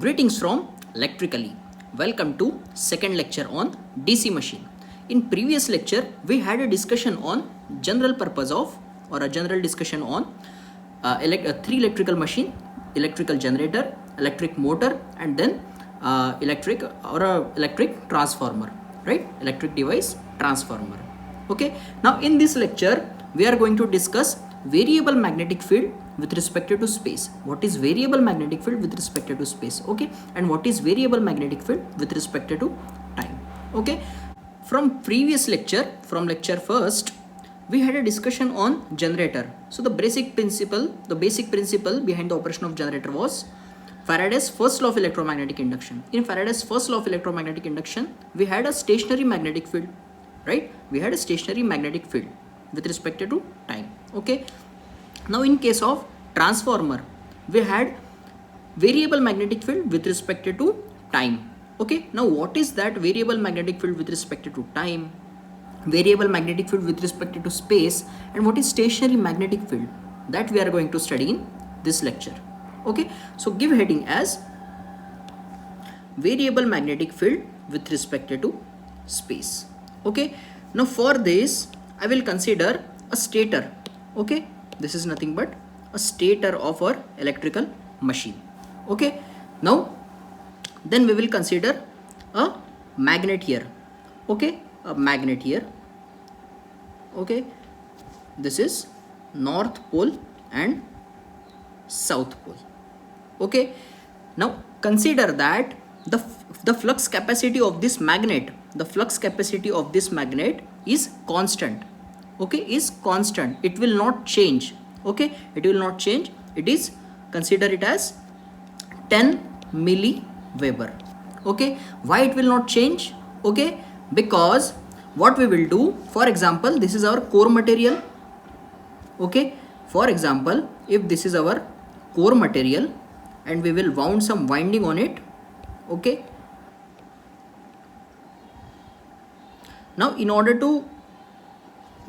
Greetings from Electrically. Welcome to second lecture on DC machine. In previous lecture, we had a discussion on general purpose of or a general discussion on three electrical machine, electrical generator, electric motor, and then electric transformer, right? Electric device transformer. Okay. Now in this lecture, we are going to discuss variable magnetic field with respect to space. What is variable magnetic field with respect to space? Okay, and what is variable magnetic field with respect to time? Okay, from previous lecture, from lecture first, we had a discussion on generator. So the basic principle behind the operation of generator was Faraday's first law of electromagnetic induction. In Faraday's first law of electromagnetic induction, we had a stationary magnetic field, right? We had a stationary magnetic field with respect to time. Okay. Now in case of transformer, we had variable magnetic field with respect to time. Okay. Now what is that variable magnetic field with respect to time, variable magnetic field with respect to space, and what is stationary magnetic field? That we are going to study in this lecture. Okay. So give heading as variable magnetic field with respect to space. Okay. Now for this, I will consider a stator. Okay. This is nothing but a stator of our electrical machine. Okay. Now then we will consider a magnet here. Okay. A magnet here. Okay. This is north pole and south pole. Okay. Now consider that the flux capacity of this magnet, is constant. Okay, is constant. It will not change. Okay, it will not change. It is, consider it as 10 milliweber. Okay, why it will not change? Okay, because what we will do, for example, this is our core material. Okay, for example, if this is our core material and we will wound some winding on it. Okay, now in order to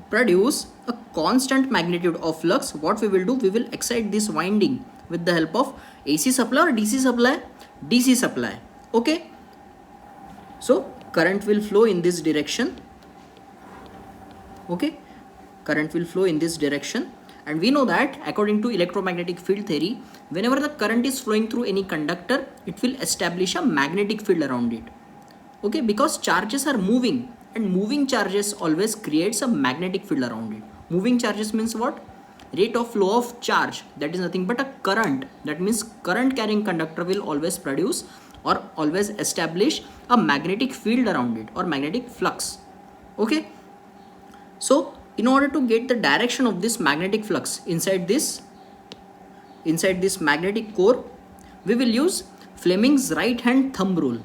produce a constant magnitude of flux, what we will do, we will excite this winding with the help of AC supply or DC supply? DC supply. Okay, so current will flow in this direction. Okay, current will flow in this direction, and we know that according to electromagnetic field theory, whenever the current is flowing through any conductor, it will establish a magnetic field around it. Okay, because charges are moving, and moving charges always creates a magnetic field around it. Moving charges means what? Rate of flow of charge, that is nothing but a current. That means current carrying conductor will always produce or always establish a magnetic field around it or magnetic flux. Okay, so in order to get the direction of this magnetic flux inside this magnetic core, we will use Fleming's right hand thumb rule.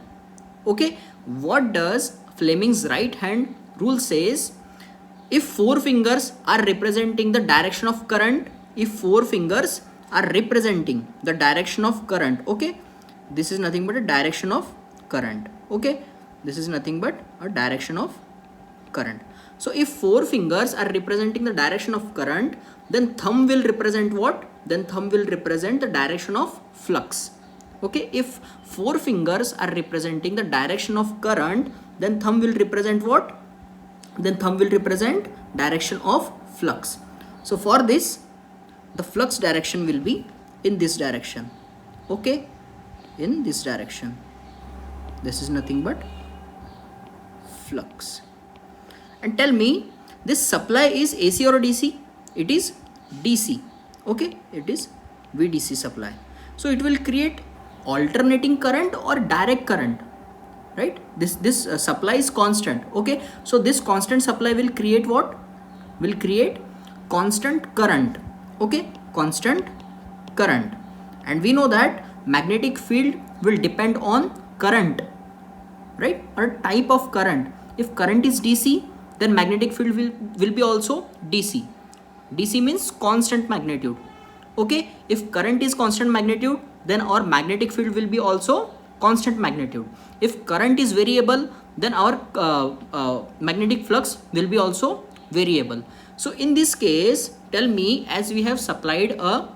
Okay, what does Fleming's right hand rule says? If four fingers are representing the direction of current, okay, this is nothing but a direction of current. Okay, this is nothing but a direction of current. So if four fingers are representing the direction of current, then thumb will represent what? Then thumb will represent the direction of flux. Okay, if four fingers are representing the direction of current, then thumb will represent what? Then thumb will represent direction of flux. So for this, the flux direction will be in this direction. Okay, in this direction. This is nothing but flux. And tell me, this supply is AC or DC? It is DC. Okay, it is VDC supply. So it will create alternating current or direct current, right? This supply is constant. Okay, so this constant supply will create what? Will create constant current. Okay, constant current. And we know that magnetic field will depend on current, right, or type of current. If current is DC, then magnetic field will be also DC. DC means constant magnitude. Okay, if current is constant magnitude, then our magnetic field will be also constant magnitude. If current is variable, then our magnetic flux will be also variable. So in this case, tell me, as we have supplied a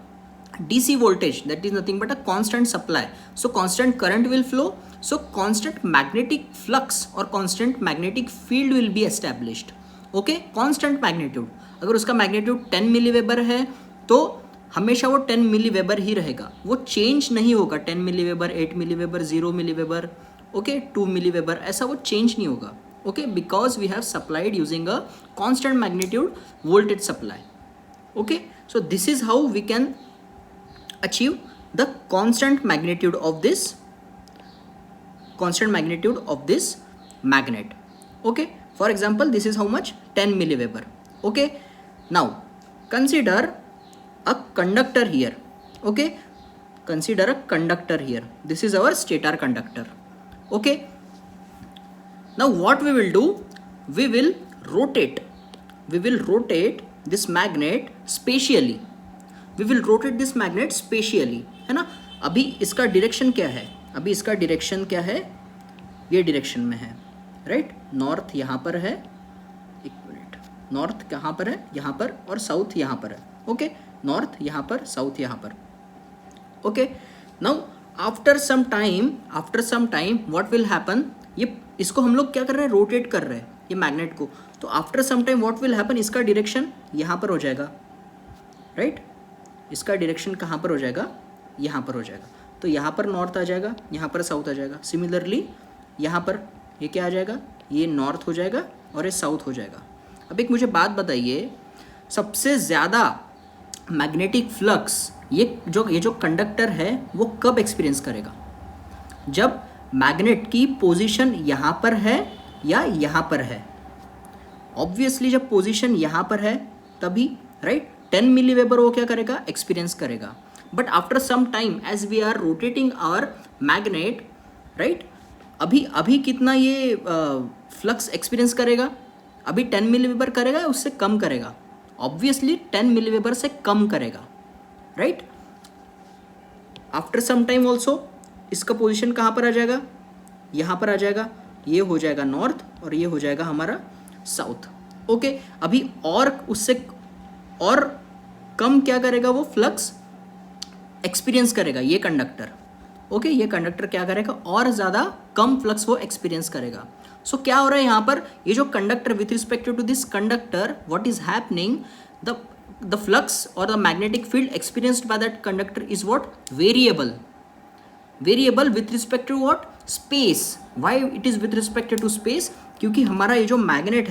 DC voltage, that is nothing but a constant supply, so constant current will flow, so constant magnetic flux or constant magnetic field will be established. Okay, constant magnitude, अगर उसका magnitude 10 milliweber है तो हमेशा वो 10 milliweber ही रहेगा, वो change नहीं होगा. 10 milliweber, 8 milliweber, 0 milliweber, okay, 2 milliweber, ऐसा वो चेंज नहीं होगा. Okay, because we have supplied using a constant magnitude voltage supply. Okay, so this is how we can achieve the constant magnitude of this magnet. Okay, for example, this is how much? 10 milliweber. Okay, now consider a conductor here. Okay, consider a conductor here. This is our stator conductor. Okay, now what we will do, we will rotate this magnet spatially. We will rotate this magnet spatially, है ना. अभी इसका direction क्या है? अभी इसका direction क्या है? ये डायरेक्शन में है, राइट. नॉर्थ यहाँ पर है, एक मिनट, नॉर्थ कहाँ पर है? यहाँ पर, और साउथ यहाँ पर है. ओके, नॉर्थ यहाँ पर, साउथ यहाँ पर. Okay, now after some time what will happen, ये इसको हम लोग क्या कर रहे हैं? रोटेट कर रहे हैं ये मैग्नेट को. तो after some time what will happen, इसका डायरेक्शन यहाँ पर हो जाएगा, राइट. इसका डायरेक्शन कहाँ पर हो जाएगा? यहाँ पर हो जाएगा. तो यहाँ पर नॉर्थ आ जाएगा, यहाँ पर साउथ आ जाएगा. सिमिलरली यहाँ पर ये क्या आ जाएगा? ये नॉर्थ हो जाएगा और ये साउथ हो जाएगा. अब एक मुझे बात बताइए, सबसे ज़्यादा मैग्नेटिक फ्लक्स ये जो कंडक्टर है वो कब एक्सपीरियंस करेगा? जब मैग्नेट की पोजीशन यहाँ पर है या यहाँ पर है. ऑब्वियसली जब पोजीशन यहाँ पर है तभी, राइट. 10 मिलीवेबर वो क्या करेगा? एक्सपीरियंस करेगा. But after some time as we are rotating our magnet, right, अभी कितना ये फ्लक्स एक्सपीरियंस करेगा? अभी 10 मिलीवेबर करेगा या उससे कम करेगा? ऑब्वियसली 10 मिलीवेबर से कम करेगा, right. After some time also इसका पोजिशन कहाँ पर आ जाएगा? यहाँ पर आ जाएगा. ये हो जाएगा नॉर्थ और ये हो जाएगा हमारा साउथ. ओके, अभी और उससे और कम क्या करेगा? वो फ्लक्स एक्सपीरियंस करेगा ये कंडक्टर. ओके, ये कंडक्टर क्या करेगा? और ज़्यादा कम फ्लक्स वो एक्सपीरियंस करेगा. सो क्या हो रहा है यहाँ पर? ये जो conductor, with respect to this conductor, what is happening, the flux और the magnetic field experienced by that conductor is what? Variable with respect to what? Space. Why it is with respect to space? क्योंकि हमारा ये जो magnet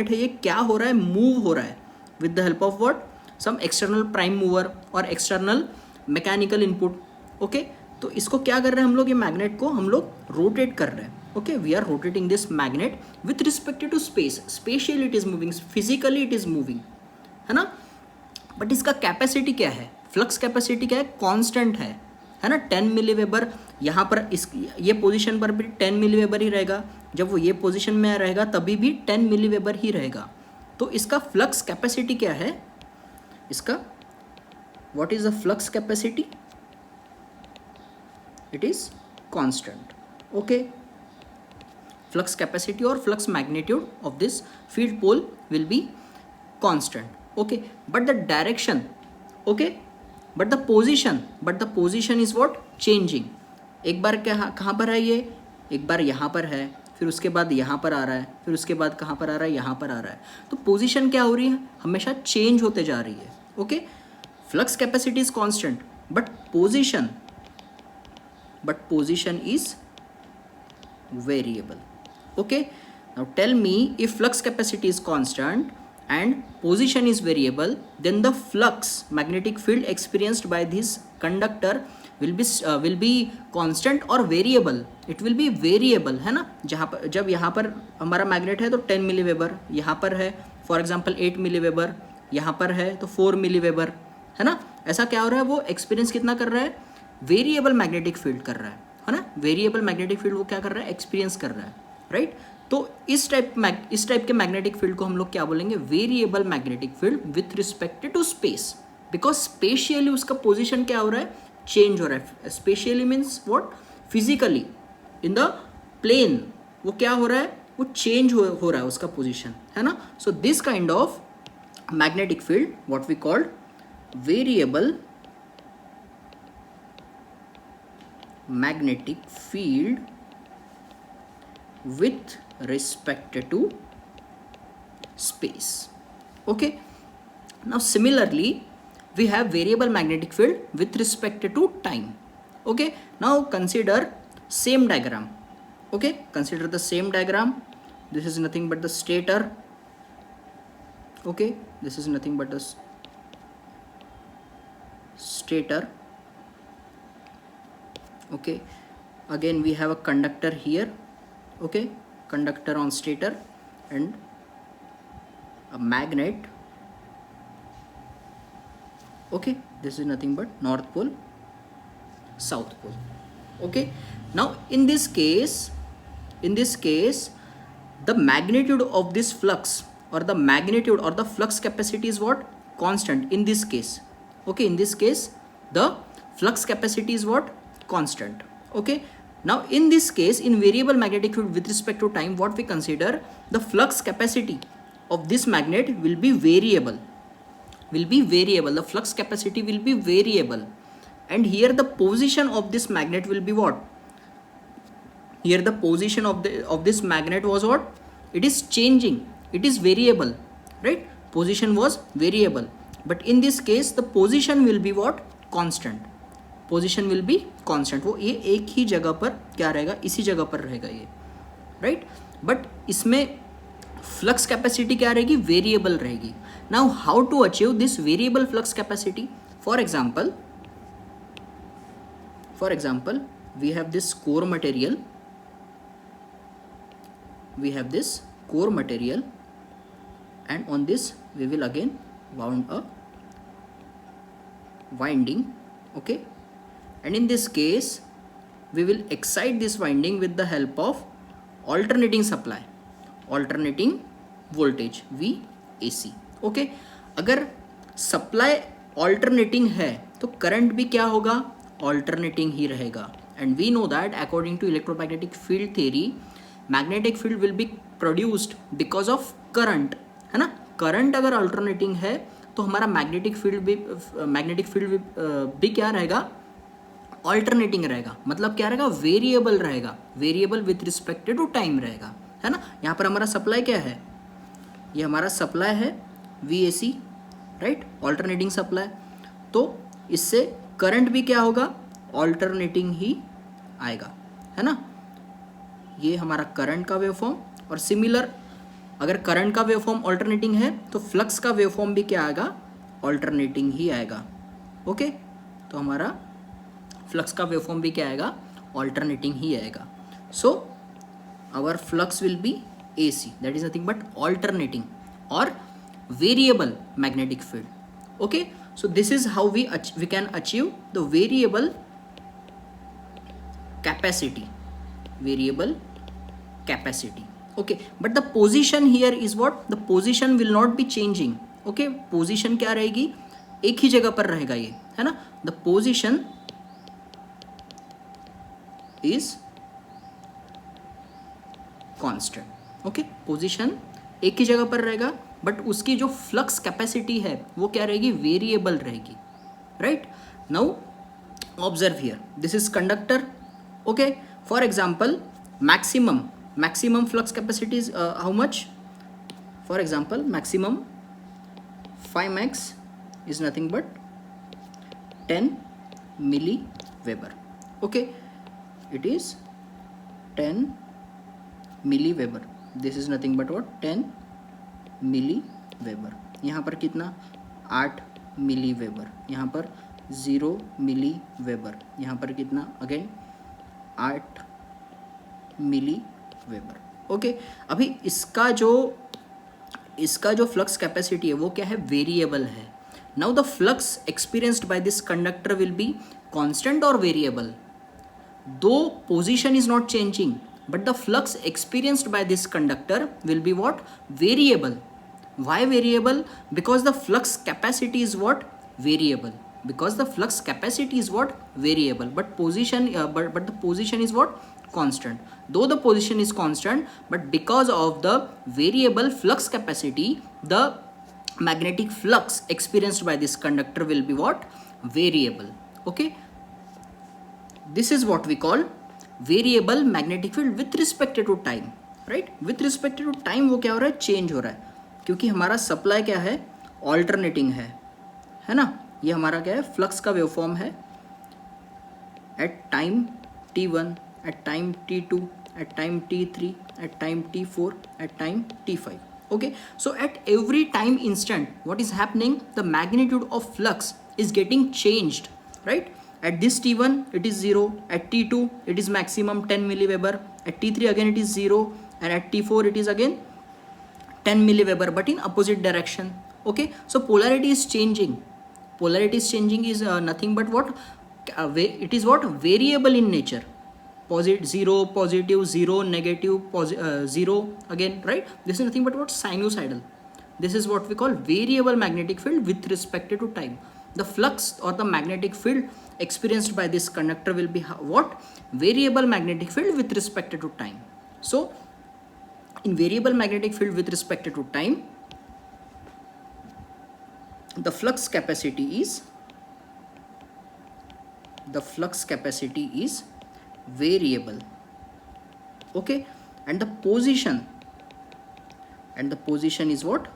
है ये क्या हो रहा है? मूव हो रहा है with the help of what? some external prime mover or external mechanical input. okay, तो इसको क्या कर रहे हैं हम लोग? ये मैग्नेट को हम लोग रोटेट कर रहे हैं. Okay, we are rotating this magnet with respect to space. Spatially it is moving, physically it is moving, है ना. बट इसका कैपेसिटी क्या है? फ्लक्स कैपेसिटी क्या है? कांस्टेंट है ना. 10 मिलीवेबर यहाँ पर, इस ये पोजीशन पर भी 10 मिलीवेबर ही रहेगा. जब वो ये पोजीशन में रहेगा तभी भी 10 मिलीवेबर ही रहेगा. तो इसका फ्लक्स कैपेसिटी क्या है? इसका what is the flux capacity? It is constant. Okay, flux capacity और flux magnitude of this field pole will be constant. Okay, but the direction, okay, but the position is what? Changing. एक बार क्या कहाँ पर है ये? एक बार यहाँ पर है, फिर उसके बाद यहाँ पर आ रहा है, फिर उसके बाद कहाँ पर आ रहा है? यहाँ पर आ रहा है. तो पोजीशन क्या हो रही है? हमेशा चेंज होते जा रही है. Okay, flux capacity is constant but position is variable. Okay, now tell me, if flux capacity is constant and position is variable, then the flux, magnetic field experienced by this conductor will be constant or variable. it will be variable, है ना. जहाँ पर, जब यहाँ पर हमारा magnet है तो 10 मिलीवेबर, यहाँ पर है फॉर एग्जांपल 8 मिलीवेबर, यहाँ पर है तो 4 मिलीवेबर, है ना. ऐसा क्या हो रहा है? वो एक्सपीरियंस कितना कर रहा है? वेरिएबल मैग्नेटिक फील्ड कर रहा है ना. वेरिएबल मैग्नेटिक फील्ड वो क्या कर रहा है? एक्सपीरियंस कर रहा है, राइट. तो इस टाइप के मैग्नेटिक फील्ड को हम लोग क्या बोलेंगे? Variable magnetic field with respect to space. Because spatially उसका पोजीशन क्या हो रहा है? चेंज हो रहा है. Spatially means what? Physically in the plane वो क्या हो रहा है? वो चेंज हो रहा है उसका पोजीशन, है ना. So this kind of magnetic field what we called variable magnetic field with respect to space. Okay, now similarly we have variable magnetic field with respect to time. Okay, now consider same diagram. Okay, consider the same diagram. This is nothing but the stator. Okay, this is nothing but the stator. Okay, again we have a conductor here. Okay, conductor on stator and a magnet. Okay, this is nothing but north pole, south pole. Okay, now in this case the magnitude of this flux or the magnitude or the flux capacity is what? Constant in this case. Okay, in this case the flux capacity is what? Constant. Okay, now in this case, in variable magnetic field with respect to time, what we consider, the flux capacity of this magnet will be variable. The flux capacity will be variable, and here the position of this magnet will be what? Here the position of this magnet was what? It is changing, it is variable, right? Position was variable, but in this case the position will be what? Constant. Position will be constant, वो ये एक ही जगह पर क्या रहेगा? इसी जगह पर रहेगा ये, राइट? बट इसमें फ्लक्स कैपेसिटी क्या रहेगी? वेरिएबल रहेगी. Now how to achieve this variable flux capacity? For example we have this core material, and on this we will again wound a winding. Okay, and in this case we will excite this winding with the help of alternating supply, alternating voltage VAC. Okay, अगर supply alternating है तो current भी क्या होगा? Alternating ही रहेगा. And we know that according to electromagnetic field theory, magnetic field will be produced because of current, है ना? करंट अगर ऑल्टरनेटिंग है तो हमारा मैग्नेटिक फील्ड भी क्या रहेगा? ऑल्टरनेटिंग रहेगा. मतलब क्या रहेगा? वेरिएबल रहेगा. Variable with respect to time रहेगा, है ना? यहाँ पर हमारा सप्लाई क्या है? ये हमारा सप्लाई है VAC, राइट? Alternating supply. तो इससे करंट भी क्या होगा? ऑल्टरनेटिंग ही आएगा, है ना? ये हमारा करंट का वेवफॉर्म. और सिमिलर अगर करंट का वेवफॉर्म ऑल्टरनेटिंग है तो फ्लक्स का वेवफॉर्म भी क्या आएगा? ऑल्टरनेटिंग ही आएगा. ओके, तो हमारा फ्लक्स का वेवफॉर्म भी क्या आएगा? ऑल्टरनेटिंग ही आएगा. So our flux will be AC, that is nothing but alternating or variable magnetic field. Okay, so this is how we can achieve the variable capacity. Okay, but the position here is what? The position will not be changing. Okay, position क्या रहेगी? एक ही जगह पर रहेगा ये, है ना? The position is constant. Okay, position एक ही जगह पर रहेगा, बट उसकी जो फ्लक्स कैपेसिटी है वो क्या रहेगी? वेरिएबल रहेगी, right? Now observe here, this is conductor. Okay, for example maximum flux capacity is how much? For example maximum 5max is nothing but 10 milliweber. Okay, it is 10 milliweber. This is nothing but what? 10 milliweber. यहाँ पर कितना? 8 milliweber. यहाँ पर 0 milliweber. यहाँ पर कितना? Again 8 milliweber. Okay, अभी इसका जो फ्लक्स कैपेसिटी है वो क्या है? वेरिएबल है. Now the flux experienced by this conductor will be constant और वेरिएबल. दो position is not changing, but the flux experienced by this conductor will be what? Variable. Why variable? Because the flux capacity is what? Variable. Because the flux capacity is what? Variable. But position but the position is what? Constant. Though the position is constant, but because of the variable flux capacity, the magnetic flux experienced by this conductor will be what? Variable. Okay, this is what we call variable magnetic field with respect to time, right? With respect to time वो क्या हो रहा है, change हो रहा है, क्योंकि हमारा सप्लाई क्या है, ऑल्टरनेटिंग है ना. ये हमारा क्या है, फ्लक्स का वेवफॉर्म है at time t1, at time t2, at time t3, at time t4, at time t5. Okay, so at every time instant what is happening, the magnitude of flux is getting changed, right? At this t1 it is 0, at t2 it is maximum 10 milliweber, at t3 again it is 0, and at t4 it is again 10 milliweber, but in opposite direction. Okay, so polarity is changing. Polarity is changing is nothing but what, it is what, variable in nature. Positive 0, positive 0, negative 0 again, right? This is nothing but what, sinusoidal. This is what we call variable magnetic field with respect to time. The flux or the magnetic field experienced by this conductor will be what, variable magnetic field with respect to time. So in variable magnetic field with respect to time, the flux capacity is variable. Okay, and the position is what,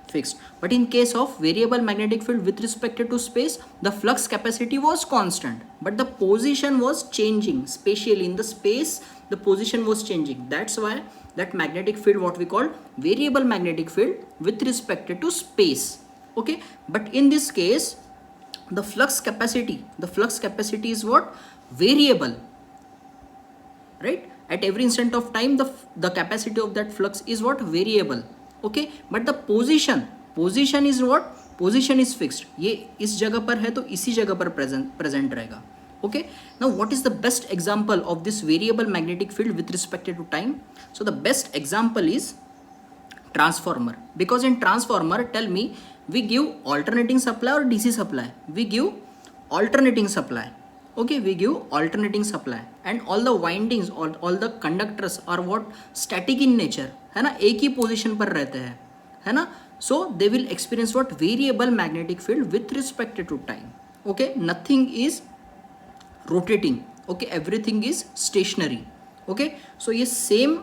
fixed. But in case of variable magnetic field with respect to space, the flux capacity was constant, but the position was changing spatially. In the space the position was changing. That's why that magnetic field what we call variable magnetic field with respect to space. Okay, but in this case the flux capacity is what, variable, right? At every instant of time the capacity of that flux is what, variable. Okay, but the position is what, position is fixed. ये इस जगह पर है तो इसी जगह पर present रहेगा. Okay, now what is the best example of this variable magnetic field with respect to time? So the best example is transformer, because in transformer, tell me, we give alternating supply or DC supply? We give alternating supply. Okay, we give alternating supply, and all the windings, all the conductors are what, static in nature, है ना, एक ही position पर रहते हैं, है ना. So they will experience what, variable magnetic field with respect to time. Okay, nothing is rotating. Okay, everything is stationary. Okay, so ये same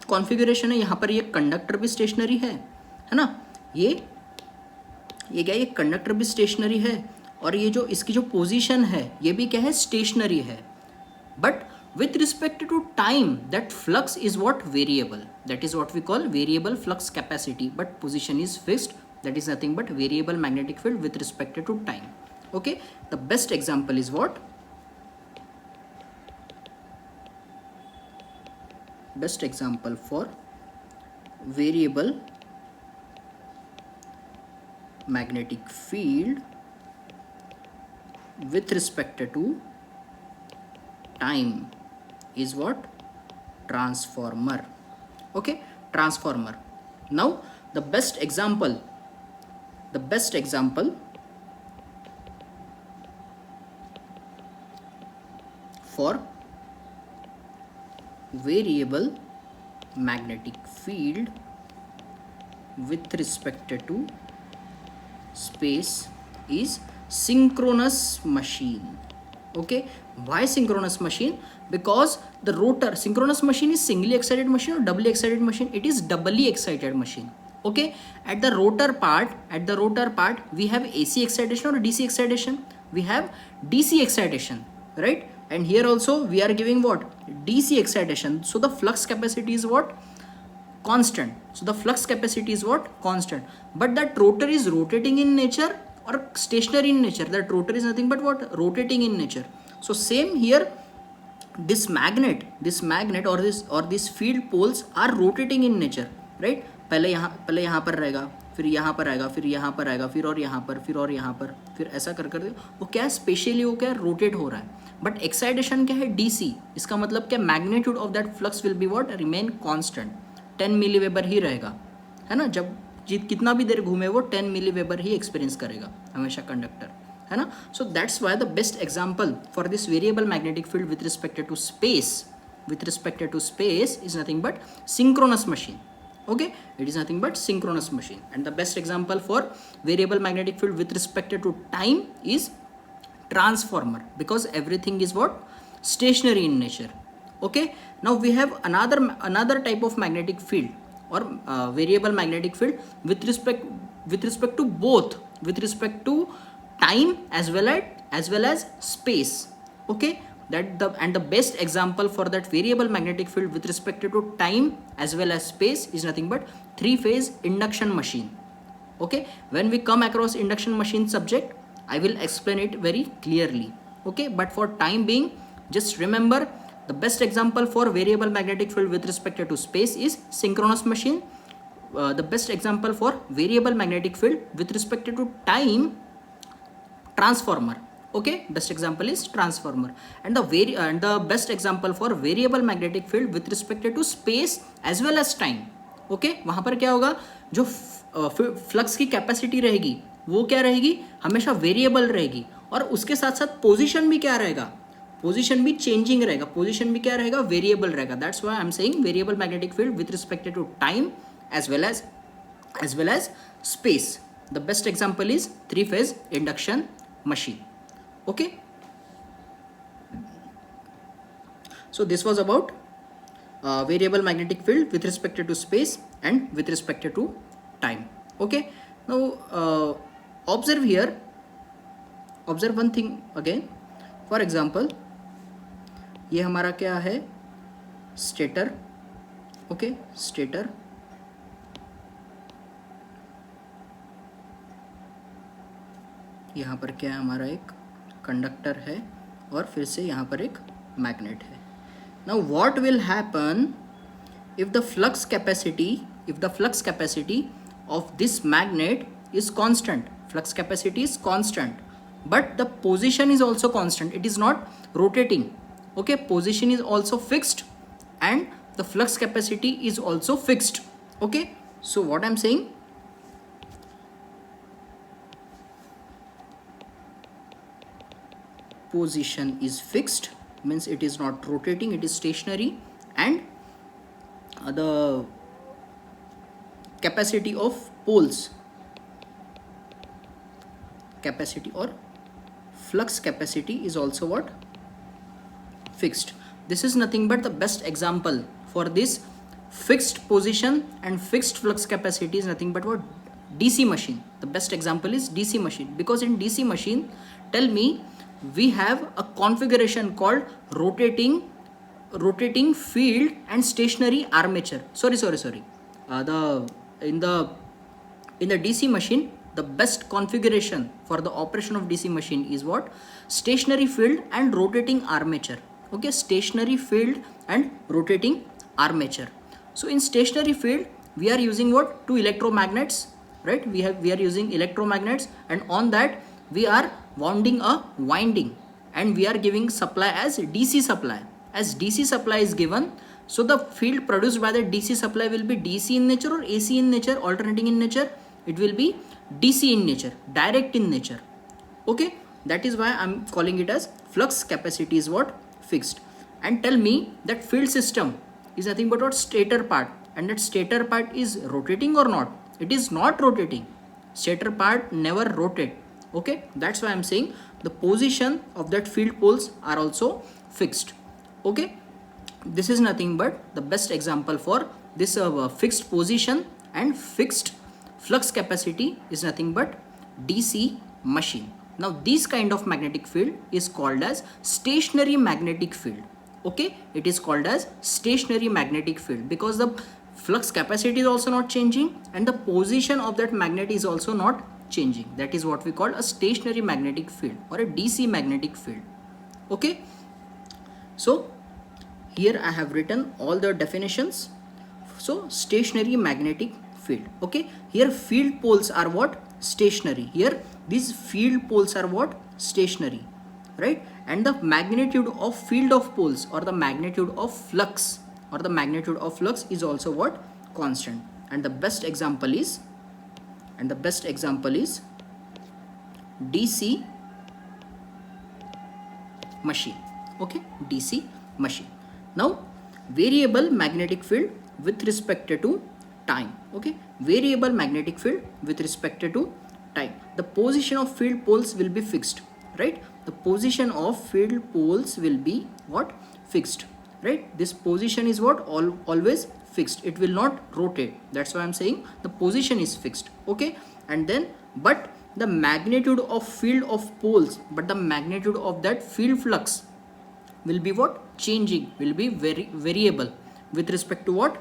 configuration है. यहाँ पर ये conductor भी stationary है ना, ये क्या, ये कंडक्टर भी स्टेशनरी है, और ये जो इसकी जो पोजीशन है ये भी क्या है, स्टेशनरी है. But with respect to time that flux is what, variable. That is what we call variable flux capacity, but position is fixed. That is nothing but variable magnetic field with respect to time. Okay, the best example is what, best example for variable magnetic field with respect to time is what, transformer. Okay, transformer. Now the best example for variable magnetic field with respect to space is synchronous machine. Okay, why synchronous machine? Because the rotor, synchronous machine is singly excited machine or doubly excited machine? It is doubly excited machine. Okay, at the rotor part we have AC excitation or DC excitation? We have DC excitation, right? And here also we are giving what, DC excitation. So the flux capacity is what, constant. So the flux capacity is what, constant. But that rotor is rotating in nature or stationary in nature? That rotor is nothing but what, rotating in nature. So same here, this magnet or this field poles are rotating in nature, right? पहले यहाँ पर रहेगा, फिर यहाँ पर आएगा, फिर यहाँ पर आएगा, फिर और यहाँ पर, फिर और यहाँ पर, फिर ऐसा कर वो क्या, स्पेशली वो क्या, रोटेट हो रहा है. बट एक्साइटेशन क्या है, DC. इसका मतलब क्या, magnitude of that flux will be what, remain constant. 10 milliweber ही रहेगा, है ना. जब कितना भी देर घूमे वो 10 मिलीवेबर ही एक्सपीरियंस करेगा हमेशा कंडक्टर, है ना. So that's why the best example for this variable magnetic field with respect to space is nothing but synchronous machine. Okay, it is nothing but synchronous machine. And the best example for variable magnetic field with respect to time is transformer, because everything is what? Stationary in nature. Okay, now we have another type of magnetic field or variable magnetic field with respect to both, with respect to time as well as space. Okay, the best example for that variable magnetic field with respect to time as well as space is nothing but three-phase induction machine. Okay, when we come across induction machine subject, I will explain it very clearly. Okay, but for time being, just remember the best example for variable magnetic field with respect to space is synchronous machine. The best example for variable magnetic field with respect to time, transformer. Okay, best example is transformer. And the best example for variable magnetic field with respect to space as well as time. Okay, वहाँ पर क्या होगा, जो flux की capacity रहेगी वो क्या रहेगी, हमेशा वेरिएबल रहेगी, और उसके साथ साथ पोजीशन भी क्या रहेगा, पोजीशन भी चेंजिंग रहेगा, पोजीशन भी क्या रहेगा, वेरिएबल रहेगा. That's why I am saying variable magnetic field with respect to time as well as space. The best example is three-phase induction machine. Okay, so this was about variable magnetic field with respect to space and with respect to time. Okay, now observe here, observe one thing again. For example, ये हमारा क्या है, stator. Okay, stator. यहाँ पर क्या है, हमारा एक कंडक्टर है और फिर से यहाँ पर एक मैग्नेट है. Now what will happen if the flux capacity of this magnet is constant. Flux capacity is constant, but the position is also constant, it is not rotating. Okay, position is also fixed and the flux capacity is also fixed. Okay, so what I'm saying, position is fixed means it is not rotating, it is stationary, and the capacity of poles, capacity or flux capacity is also what, fixed. This is nothing but the best example for this fixed position and fixed flux capacity is nothing but what, DC machine. The best example is DC machine, because in DC machine, tell me, we have a configuration called rotating field and stationary armature. Sorry. In the DC machine, the best configuration for the operation of DC machine is what, stationary field and rotating armature. Okay, stationary field and rotating armature. So in stationary field, we are using what, two electromagnets, right? We are using electromagnets, and on that we are wounding a winding, and we are giving supply as DC supply. As DC supply is given, so the field produced by the DC supply will be DC in nature or AC in nature, alternating in nature. It will be DC in nature, direct in nature. Okay, that is why I'm calling it as flux capacity is what, fixed. And tell me that field system is nothing but what, stator part, and that stator part is rotating or not? It is not rotating. Stator part never rotate. Okay, that's why I'm saying the position of that field poles are also fixed. Okay, this is nothing but the best example for this fixed position and fixed flux capacity is nothing but DC machine. Now this kind of magnetic field is called as stationary magnetic field. Okay, it is called as stationary magnetic field because the flux capacity is also not changing and the position of that magnet is also not changing. That is what we call a stationary magnetic field or a DC magnetic field. Okay, so here I have written all the definitions. So stationary magnetic field. Okay, here field poles are what, stationary. Here these field poles are what, stationary, right? And the magnitude of field of poles or the magnitude of flux is also what, constant. And the best example is DC machine. Okay, DC machine. Now variable magnetic field with respect to time. Okay, variable magnetic field with respect to time. The position of field poles will be fixed, right? the position of field poles will be what? Fixed, right? This position is what? Always fixed. It will not rotate. That's why I'm saying the position is fixed. Okay, and then but the magnitude of field of poles, but the magnitude of that field flux will be what? Changing, will be variable with respect to what?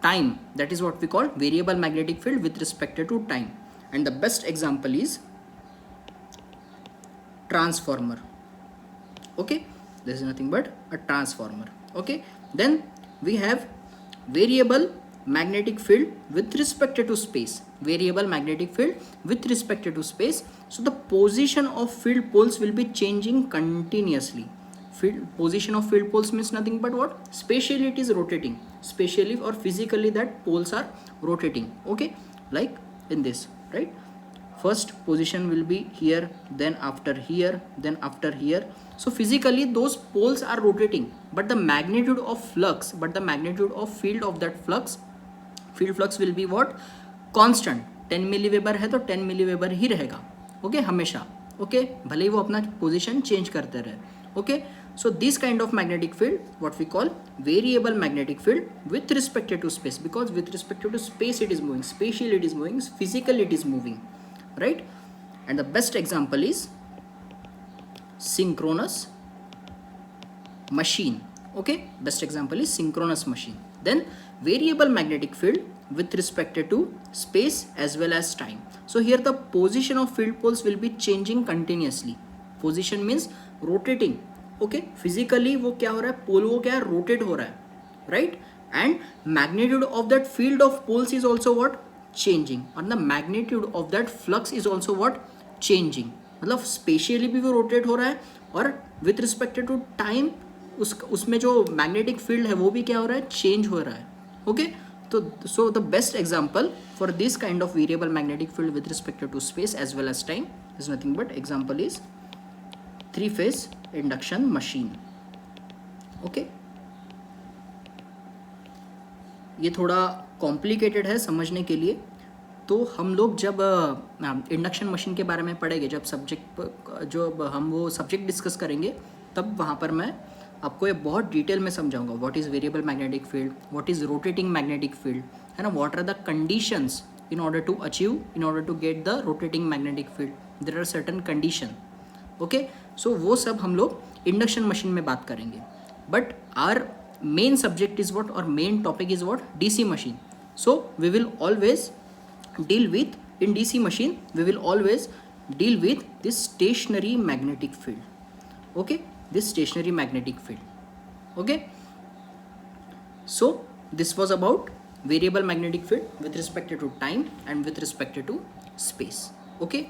Time. That is what we call variable magnetic field with respect to time. And the best example is transformer. Okay, this is nothing but a transformer. Okay, then we have variable magnetic field with respect to space. Variable magnetic field with respect to space. So the position of field poles will be changing continuously. Position of field poles means nothing but what? Spatially it is rotating. Spatially or physically that poles are rotating. Okay, like in this, right? First position will be here, then after here, then after here. So physically those poles are rotating, but the magnitude of flux, but the magnitude of field of that flux, field flux will be what? Constant. 10 milliweber है तो 10 milliweber ही रहेगा. Okay, हमेशा. Okay, भले ही वो अपना position change करते रहे. Okay, so this kind of magnetic field, what we call variable magnetic field with respect to space, because with respect to space it is moving, spatially it is moving, physically it is moving, right? And the best example is synchronous machine. Okay, best example is synchronous machine. Then variable magnetic field with respect to space as well as time. So here the position of field poles will be changing continuously. Position means rotating. Okay, physically वो क्या हो रहा है? पोल वो क्या है? Rotate हो रहा है, right? And magnitude of that field of poles is also what? Changing. And the magnitude of that flux is also what? Changing. मतलब स्पेशली भी वो रोटेट हो रहा है और विथ रिस्पेक्ट टू टाइम उसमें जो मैग्नेटिक फील्ड है वो भी क्या हो रहा है? चेंज हो रहा है. ओके, तो so the best example for this kind of variable magnetic field with respect to space as well as time is nothing but example is 3-phase induction machine. Okay, ये थोड़ा कॉम्प्लिकेटेड है समझने के लिए, तो हम लोग जब इंडक्शन मशीन के बारे में पढ़ेंगे, जब हम वो सब्जेक्ट डिस्कस करेंगे, तब वहाँ पर मैं आपको ये बहुत डिटेल में समझाऊंगा. What is variable magnetic field, what is rotating magnetic field, है ना, what are the conditions in order to get the rotating magnetic field. There are certain condition. Okay, so वो सब हम लोग इंडक्शन मशीन में बात करेंगे. But our main subject is what, और main topic is what? DC machine. So we will always deal with, in DC machine we will always deal with this stationary magnetic field. Okay, this stationary magnetic field. Okay, so this was about variable magnetic field with respect to time and with respect to space. Okay,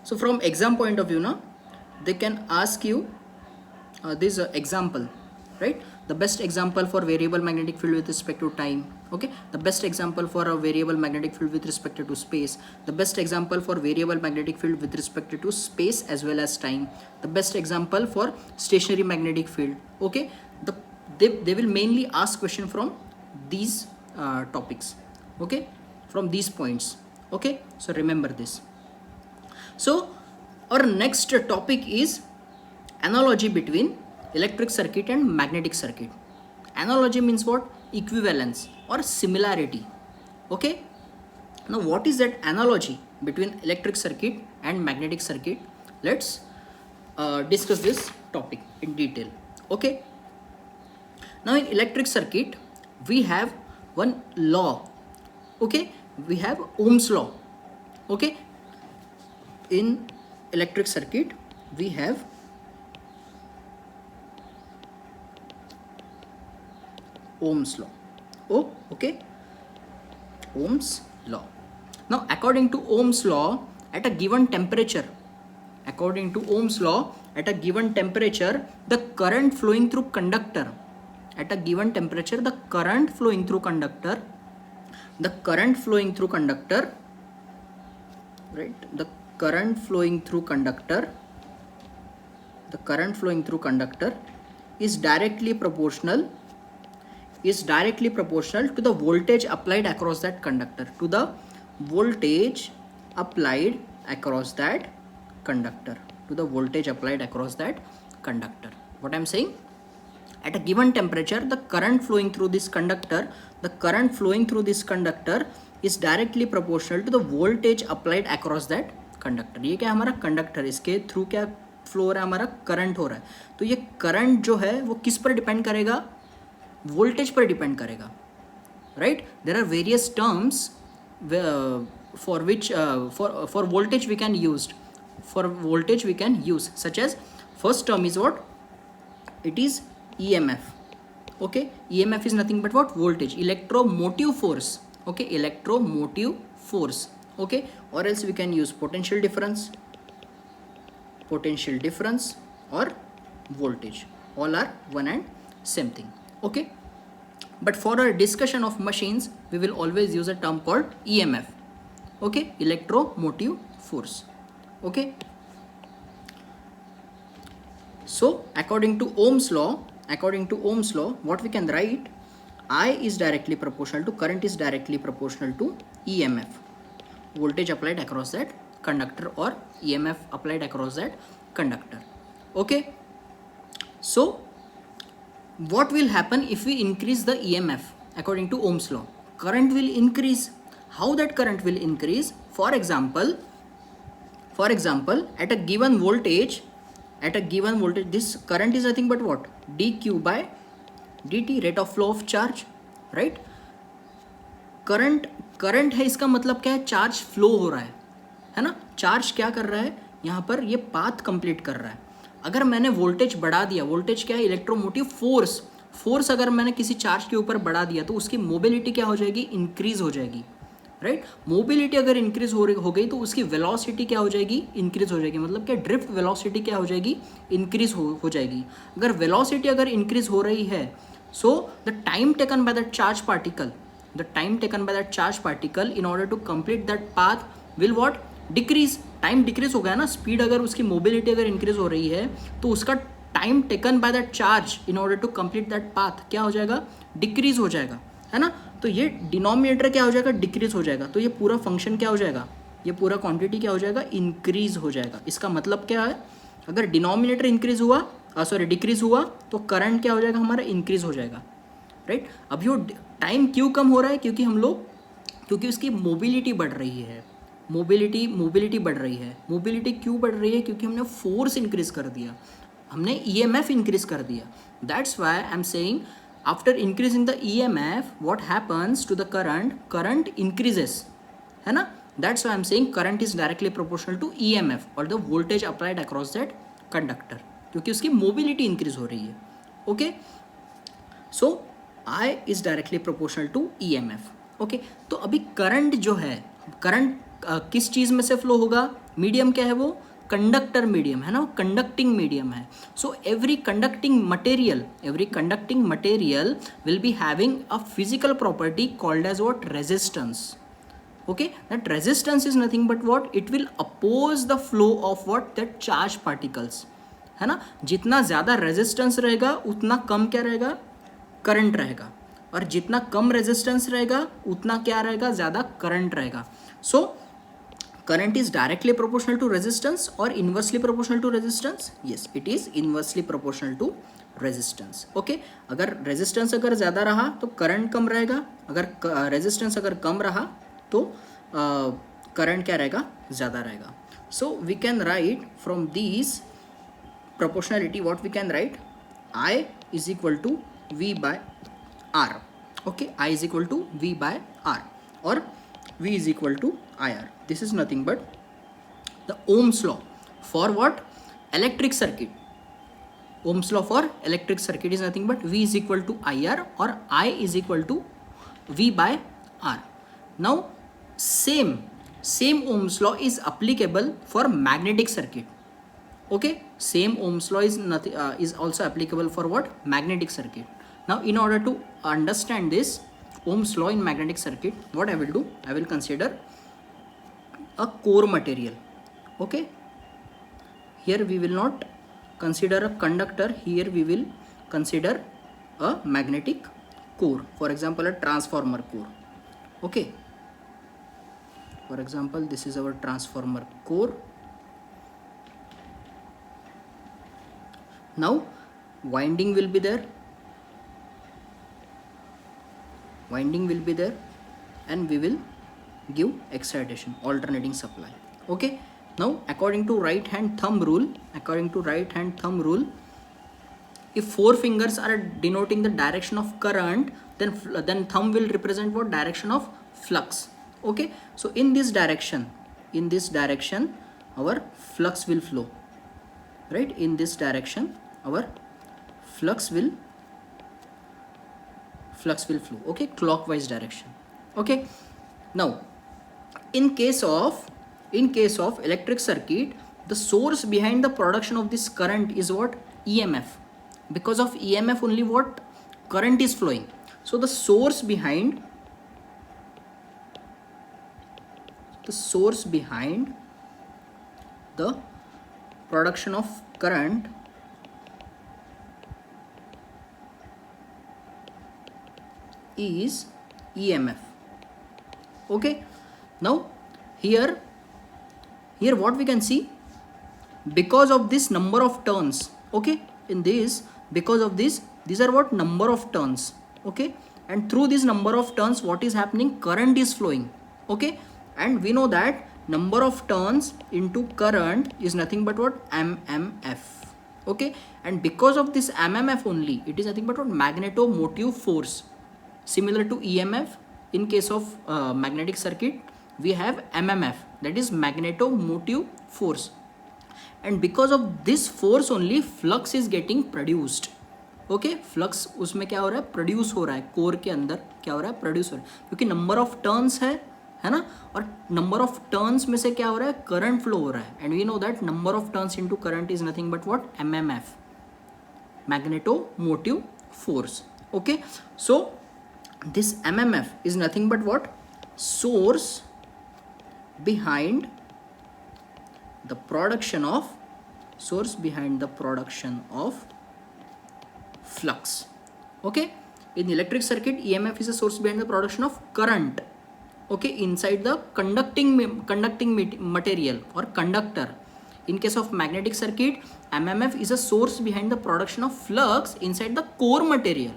so from exam point of view now they can ask you this example, right? The best example for variable magnetic field with respect to time. Okay, the best example for a variable magnetic field with respect to space, the best example for variable magnetic field with respect to space as well as time, the best example for stationary magnetic field. Okay, they will mainly ask question from these topics. Okay, from these points. Okay, so remember this. So our next topic is analogy between electric circuit and magnetic circuit. Analogy means what? Equivalence or similarity. Okay, now what is that analogy between electric circuit and magnetic circuit? Let's discuss this topic in detail. Okay, now in electric circuit we have one law. Okay, we have Ohm's law. Okay, in electric circuit we have Ohm's law. Oh, okay, Ohm's law. Now according to Ohm's law, at a given temperature, the current flowing through conductor, at a given temperature the current flowing through conductor, right, the current flowing through conductor is directly proportional to the voltage applied across that conductor, to the voltage applied across that conductor, to the voltage applied across that conductor. What I'm saying, at a given temperature, the current flowing through this conductor is directly proportional to the voltage applied across that conductor. ये क्या हमारा conductor, इसके through क्या flow हो रहा है, हमारा current हो रहा है. तो ये करंट जो है वो किस पर डिपेंड करेगा, वोल्टेज पर डिपेंड करेगा, right. There are various terms for which for voltage we can use, such as first term is what, it is EMF. Okay, EMF is nothing but what, voltage, electromotive force. Okay, electromotive force. Okay, or else we can use potential difference or voltage, all are one and same thing. Okay, but for our discussion of machines we will always use a term called EMF. Okay, electromotive force. Okay, so according to Ohm's law, what we can write, I is directly proportional to, current is directly proportional to EMF, voltage applied across that conductor, or EMF applied across that conductor. Okay, so what will happen if we increase the EMF? According to Ohm's law, current will increase. How that current will increase? For example, at a given voltage, this current is nothing but what, dq by dt, rate of flow of charge, right. Current है, इसका मतलब क्या है, charge flow हो रहा है ना. Charge क्या कर रहा है यहाँ पर, ये पाथ कंप्लीट कर रहा है. अगर मैंने वोल्टेज बढ़ा दिया, वोल्टेज क्या है, इलेक्ट्रोमोटिव फोर्स अगर मैंने किसी चार्ज के ऊपर बढ़ा दिया तो उसकी मोबिलिटी क्या हो जाएगी, इंक्रीज हो जाएगी, राइट. मोबिलिटी अगर इंक्रीज हो गई तो उसकी वेलोसिटी क्या हो जाएगी, इंक्रीज हो जाएगी. मतलब क्या, ड्रिफ्ट वेलोसिटी क्या हो जाएगी, इंक्रीज हो जाएगी. अगर वेलोसिटी अगर इंक्रीज हो रही है, so the time taken by that charge particle in order to complete that path will what, decrease. Time decrease हो गया ना, स्पीड अगर उसकी मोबिलिटी अगर इंक्रीज हो रही है तो उसका time taken by that charge in order to complete that path क्या हो जाएगा, डिक्रीज हो जाएगा, है ना. तो ये डिनोमिनेटर क्या हो जाएगा, डिक्रीज हो जाएगा. तो ये पूरा फंक्शन क्या हो जाएगा, ये पूरा क्वांटिटी क्या हो जाएगा, इंक्रीज हो जाएगा. इसका मतलब क्या है, अगर डिनोमिनेटर इंक्रीज हुआ, डिक्रीज हुआ, तो करंट क्या हो जाएगा, हमारा इंक्रीज हो जाएगा, राइट. अब ये टाइम क्यों कम हो रहा है, क्योंकि उसकी मोबिलिटी बढ़ रही है. मोबिलिटी बढ़ रही है. मोबिलिटी क्यों बढ़ रही है, क्योंकि हमने फोर्स इंक्रीज कर दिया, हमने EMF इंक्रीज कर दिया. That's why I am saying, after increasing the EMF, what happens to the current increases, है ना. That's why I'm saying current is directly proportional to EMF, or the voltage applied across that conductor, क्योंकि उसकी mobility increase हो रही है. Okay, so I is directly proportional to EMF. Okay, तो अभी current जो है, करंट किस चीज़ में से फ्लो होगा, मीडियम क्या है वो, कंडक्टर मीडियम है ना, कंडक्टिंग मीडियम है. So every conducting material will be having a physical property called as what, resistance. okay, that resistance is nothing but what, it will oppose the flow of what, that charge particles, है ना. जितना ज़्यादा resistance रहेगा उतना कम क्या रहेगा, current रहेगा, और जितना कम रेजिस्टेंस रहेगा उतना क्या रहेगा, ज़्यादा करंट रहेगा. सो current is directly proportional to resistance or inversely proportional to resistance? Yes, it is inversely proportional to resistance. Okay, अगर resistance अगर ज़्यादा रहा तो current कम रहेगा, अगर resistance अगर कम रहा तो current क्या रहेगा, ज़्यादा रहेगा. So we can write from these proportionality, what we can write, I is equal to V by R. Okay, I is equal to V by R, or V is equal to IR. This is nothing but the Ohm's law for what, electric circuit. Ohm's law for electric circuit is nothing but V is equal to IR, or I is equal to V by R. Now same Ohm's law is applicable for magnetic circuit. Okay, same Ohm's law is nothing is also applicable for what, magnetic circuit. Now in order to understand this Ohm's law in magnetic circuit, what I will do, I will consider a core material. Okay, here we will not consider a conductor, here we will consider a magnetic core, for example a transformer core. Okay, For example, this is our transformer core. Now winding will be there, and we will give excitation, alternating supply. Okay, now according to right hand thumb rule, if four fingers are denoting the direction of current, then thumb will represent what? Direction of flux. Okay, so in this direction our flux will flow, right? In this direction our flux will flow, okay, clockwise direction. Okay, now in case of electric circuit, the source behind the production of this current is what? EMF. Because of EMF only what? Current is flowing. So the source behind the production of current is EMF. Okay, now here what we can see, because of this number of turns, okay, in this, because of this, these are what? Number of turns. Okay, and through this number of turns what is happening? Current is flowing. Okay, and we know that number of turns into current is nothing but what? MMF. Okay, and because of this MMF only, it is nothing but what? Magnetomotive force. Similar to EMF, in case of magnetic circuit we have MMF, that is magnetomotive force, and because of this force only flux is getting produced. Okay, flux उसमें क्या हो रहा है? Produce हो रहा है, core के अंदर क्या हो रहा है? प्रोड्यूस हो रहा है, क्योंकि नंबर ऑफ टर्न्स है ना, और नंबर ऑफ टर्न्स में से क्या हो रहा है? करंट फ्लो हो रहा है, and we know that number of turns into current is nothing but what? MMF, magnetomotive force. Okay, so this MMF is nothing but what? Source behind the production of flux. Okay, in electric circuit EMF is a source behind the production of current, okay, inside the conducting material or conductor. In case of magnetic circuit, MMF is a source behind the production of flux inside the core material.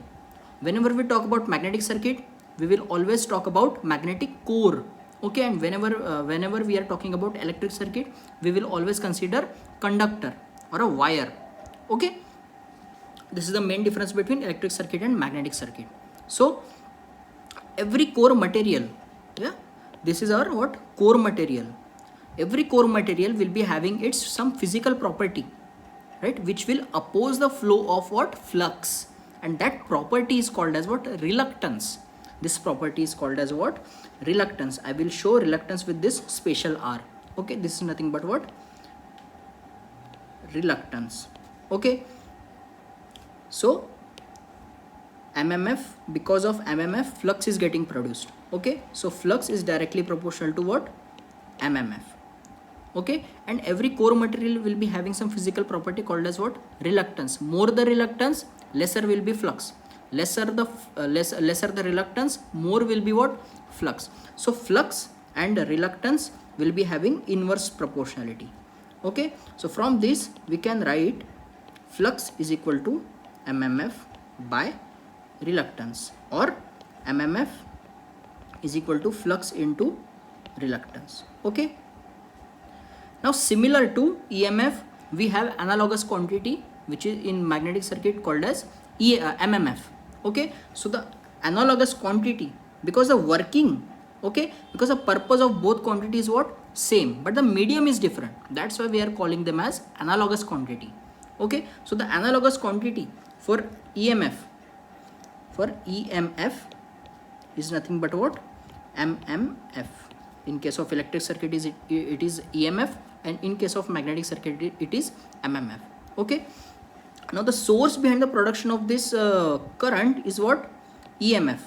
Whenever we talk about magnetic circuit, we will always talk about magnetic core. Okay, and whenever we are talking about electric circuit, we will always consider conductor or a wire. Okay, this is the main difference between electric circuit and magnetic circuit. So every core material, yeah, this is our what? Core material. Every core material will be having its some physical property, right, which will oppose the flow of what? Flux, and that property is called as what? Reluctance. This property is called as what? Reluctance. I will show reluctance with this special R. Okay, this is nothing but what? Reluctance. Okay, so MMF, because of MMF flux is getting produced. Okay, so flux is directly proportional to what? MMF. Okay, and every core material will be having some physical property called as what? Reluctance. More the reluctance, lesser will be flux. Lesser the reluctance, more will be what? Flux. So flux and reluctance will be having inverse proportionality. Okay, so from this we can write flux is equal to MMF by reluctance, or MMF is equal to flux into reluctance. Okay, now similar to EMF, we have analogous quantity which is in magnetic circuit called as MMF. Okay, so the analogous quantity, because the working, okay, because the purpose of both quantity is what? Same, but the medium is different. That's why we are calling them as analogous quantity. Okay, so the analogous quantity for EMF is nothing but what? MMF. In case of electric circuit it is EMF, and in case of magnetic circuit it is MMF. Okay, now the source behind the production of this current is what? EMF.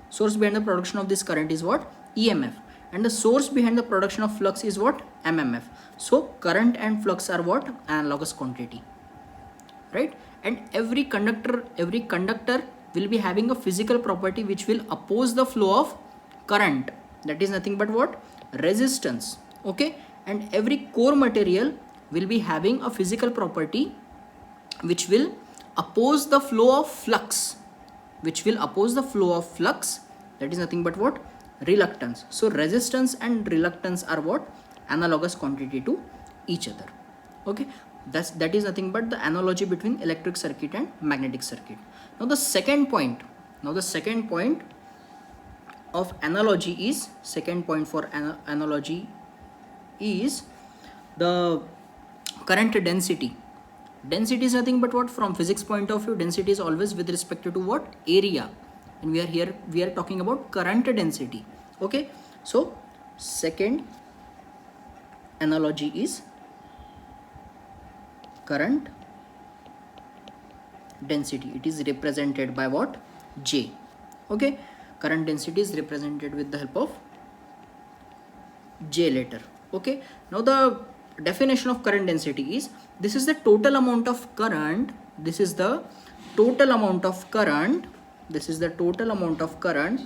Source behind the production of this current is what? EMF, and the source behind the production of flux is what? MMF. So current and flux are what? Analogous quantity, right? And every conductor will be having a physical property which will oppose the flow of current. that is nothing but what? Resistance. Okay, and every core material will be having a physical property which will oppose the flow of flux, that is nothing but what? Reluctance. So resistance and reluctance are what? Analogous quantity to each other. Okay, that is nothing but the analogy between electric circuit and magnetic circuit. Now the second point of analogy is, the current density. Density is nothing but what? From physics point of view, density is always with respect to what? Area, and we are talking about current density. Okay, so second analogy is current density. It is represented by what? J. Okay, current density is represented with the help of J later. Okay, now the definition of current density is, this is the total amount of current,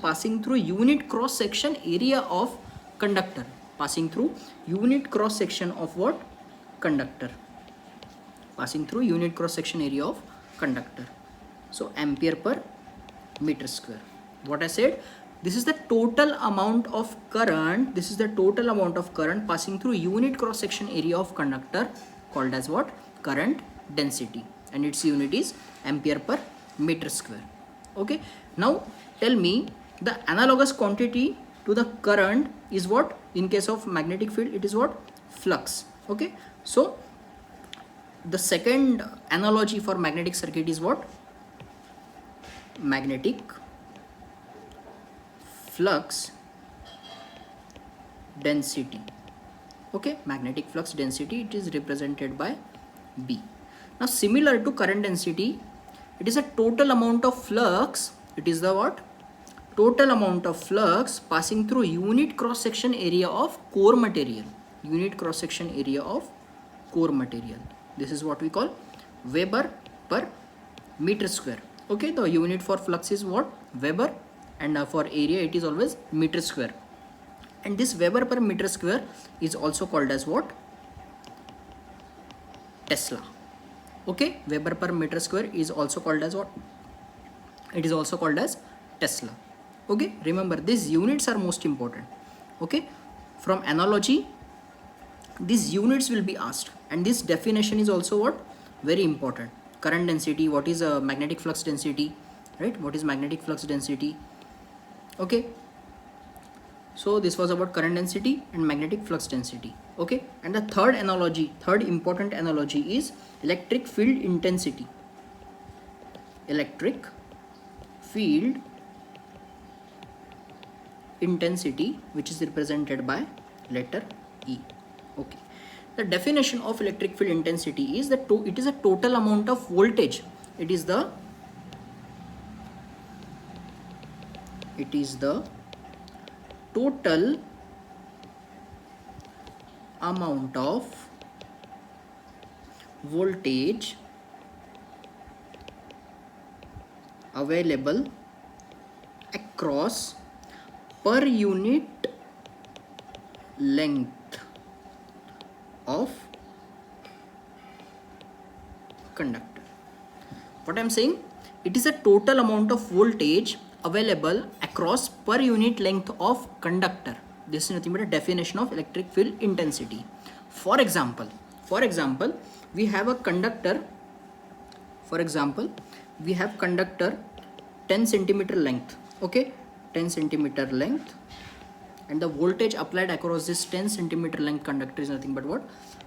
passing through unit cross section area of conductor, so ampere per meter square. What I said, this is the total amount of current, passing through unit cross section area of conductor, called as what? Current density, and its unit is ampere per meter square. Okay, now tell me, the analogous quantity to the current is what? In case of magnetic field, it is what? Flux. Okay, so the second analogy for magnetic circuit is what? Magnetic flux density. Okay, magnetic flux density, it is represented by B. Now similar to current density, it is a total amount of flux, passing through unit cross section area of core material, this is what we call Weber per meter square. Okay, the unit for flux is what? Weber, and for area it is always meter square, and this Weber per meter square is also called as what? Tesla. Okay, Weber per meter square is also called as what? It is also called as Tesla. Okay, remember these units are most important. Okay, from analogy these units will be asked, and this definition is also what? Very important. Current density, what is a magnetic flux density, right? What is magnetic flux density? Okay, so this was about current density and magnetic flux density. Okay, and the third important analogy is electric field intensity. Electric field intensity, which is represented by letter E. Okay, the definition of electric field intensity is that it is a total amount of voltage. It is the total amount of voltage available across per unit length of conductor. What I am saying, it is a total amount of voltage available across per unit length of conductor. This is nothing but a definition of electric field intensity. For example, we have a conductor. For example, we have conductor 10 centimeter length. Okay, 10 centimeter length, and the voltage applied across this 10 centimeter length conductor is nothing but what?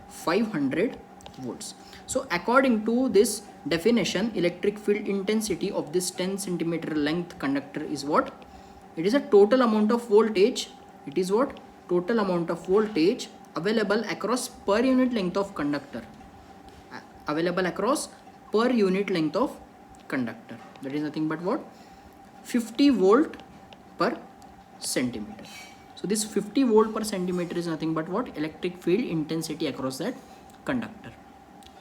500 volts. So according to this definition, electric field intensity of this 10 centimeter length conductor is what? It is a total amount of voltage. It is what? Total amount of voltage available across per unit length of conductor. Available across per unit length of conductor. That is nothing but what? 50 volt per centimeter. So this 50 volt per centimeter is nothing but what? Electric field intensity across that conductor.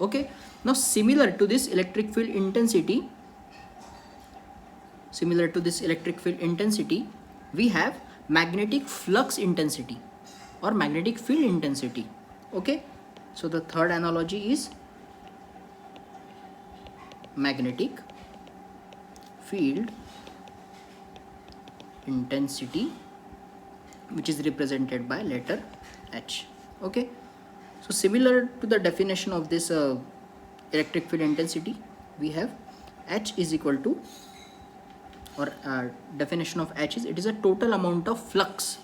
Okay, now similar to this electric field intensity, we have magnetic flux intensity or magnetic field intensity. Okay, so the third analogy is magnetic field intensity, which is represented by letter H. Okay, so similar to the definition of this electric field intensity, we have H is equal to, or definition of H is, it is a total amount of flux,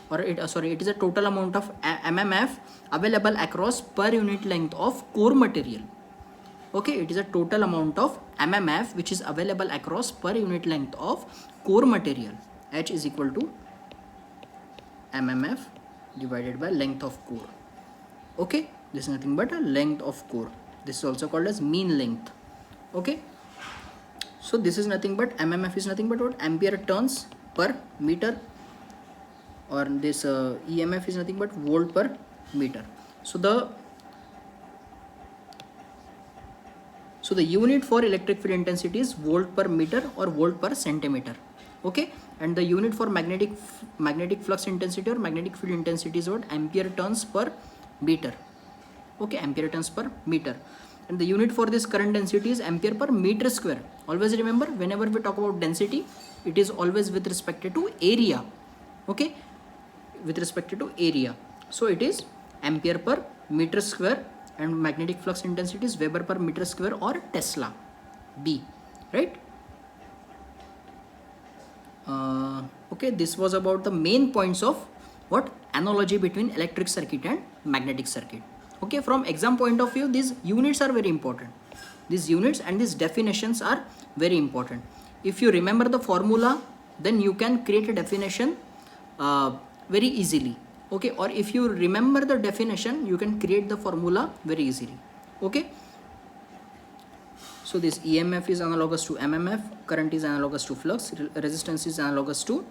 or it is a total amount of MMF available across per unit length of core material. Okay, it is a total amount of MMF which is available across per unit length of core material. H is equal to MMF divided by length of core. Okay, this is nothing but a length of core. This is also called as mean length. Okay, so this is nothing but, MMF is nothing but what? Ampere turns per meter, or this EMF is nothing but volt per meter. So the unit for electric field intensity is volt per meter or volt per centimeter. Okay, and the unit for magnetic flux intensity or magnetic field intensity is what? Ampere turns per meter. Okay, ampere turns per meter. And the unit for this current density is ampere per meter square. Always remember, whenever we talk about density, it is always with respect to area. Okay, with respect to area. So it is ampere per meter square, and magnetic flux intensity is Weber per meter square or Tesla, B, right? Okay, this was about the main points of what? Analogy between electric circuit and magnetic circuit. Okay, from exam point of view, these units are very important. These units and these definitions are very important. If you remember the formula, then you can create a definition very easily. Okay, or if you remember the definition, you can create the formula very easily. Okay, so this EMF is analogous to MMF, current is analogous to flux, resistance is analogous to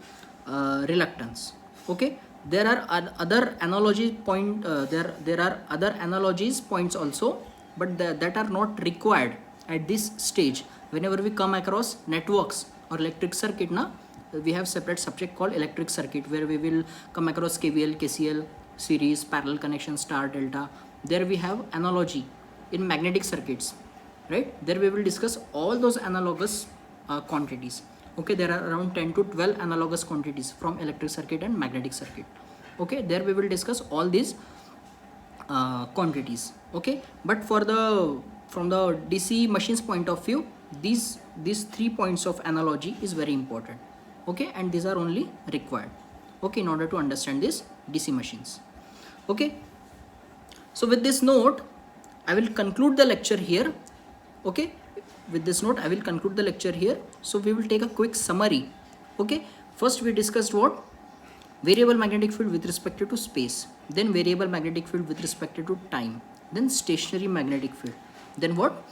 reluctance. Okay, there are other analogy point, there are other analogies points also, but that are not required at this stage. Whenever we come across networks or electric circuit, we have separate subject called electric circuit, where we will come across KVL, KCL, series, parallel connection, star, delta. There we have analogy. In magnetic circuits, right, there we will discuss all those analogous quantities. Okay, there are around 10 to 12 analogous quantities from electric circuit and magnetic circuit. Okay, there we will discuss all these quantities. Okay, but from the DC machines point of view, these 3 points of analogy is very important. Okay, and these are only required, okay, in order to understand these DC machines. Okay, so with this note, I will conclude the lecture here. Okay, with this note, I will conclude the lecture here. So we will take a quick summary. Okay, first we discussed what? Variable magnetic field with respect to space, then variable magnetic field with respect to time, then stationary magnetic field, then what?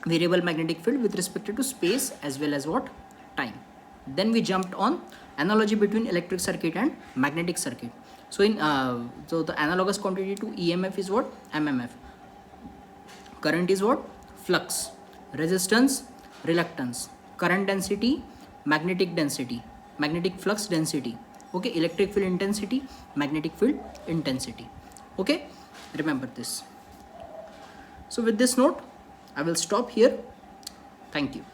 Variable magnetic field with respect to space as well as what? Time. Then we jumped on analogy between electric circuit and magnetic circuit. So so the analogous quantity to EMF is what? MMF. Current is what? Flux. Resistance, reluctance. Current density, magnetic flux density. Okay, electric field intensity, magnetic field intensity. Okay, remember this. So with this note, I will stop here. Thank you.